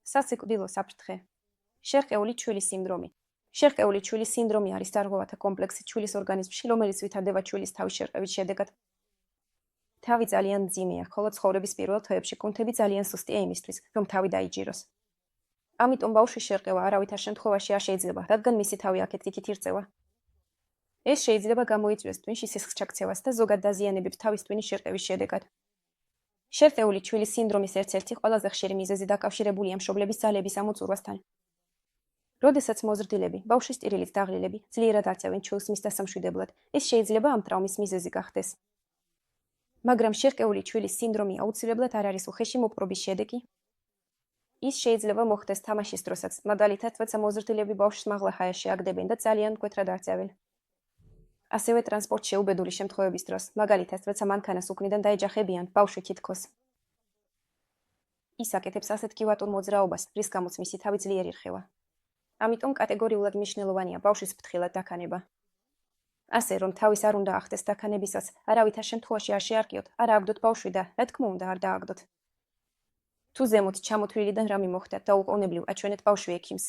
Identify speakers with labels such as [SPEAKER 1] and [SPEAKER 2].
[SPEAKER 1] სასიკვდილო საფრთხე. შერყეული ჩვილის სინდრომი. შერყეული ჩვილის სინდრომი არის დარღვევათა კომპლექსი ჩვილის ორგანიზმში, რომელიც ვითარდება ჩვილის თავის შერყევის შედეგად. თავი ძალიან მძიმეა, ხოლო ცხოვრების პირველ თვეებში კუნთები ძალიან სუსტია იმისთვის, რომ თავი დაიჯიროს. ამიტომ ბავშვის შერყევა არავითარ შემთხვევაში არ შეიძლება, რადგან მისი თავი აქეთ-იქით ირწევა. ეს შეიძლება გამოიწვიოს ტვინში სისხლჩაქცევას და ზოგად დაზიანებებს თავის ტვინის შერყევის შედეგად. შერყეული ჩვილის სინდრომის ერთ-ერთი ყველაზე ხშირი მიზეზი დაკავშირებულია მშობლების ძალების ამოწურვასთან. როდესაც მოზრდილები, ბავშვის ტირილით დაღლილები, ძლიერად აცევენ ჩვილს მის დასამშვიდებლად, ეს შეიძლება ამ ტრაუმის მიზეზი გახდეს. მაგრამ შერყეული ჩვილის სინდრომი აუცილებლად არ არის უხეში მოპყრობის შედეგი. ის შეიძლება მოხდეს თამაშის დროსაც, მაგალითად, როცა მოზრდილები ბავშვს მაღლა ჰაერში აგდებენ და ძალიან მკვეთრად არწევენ. ასევე ტრანსპორტში უბედური შემთხვევების დროს, მაგალითად, როცა მანქანას უკნიდან დაეჯახებიან, ბავშვი თითქოს. ის აკეთებს ასეთ კივატურ მოძრაობას, რის გამოც მისი თავი ძლიერ ირხევა. ამიტომ კატეგორიულად მნიშვნელოვანია ბავშვის ფრთხილად დაქანება. ასე რომ თავის არ უნდა ახდეს დაქანებისას, არავითარ შემთხვევაში არ შეარყიოთ, არ ააგდოთ ბავშვი და, რა თქმა უნდა, არ დააგდოთ. თუ ზემოთ ჩამოთვლილიდან რამე მოხდა, დაუყოვნებლივ აჩვენეთ ბავშვი ექიმს.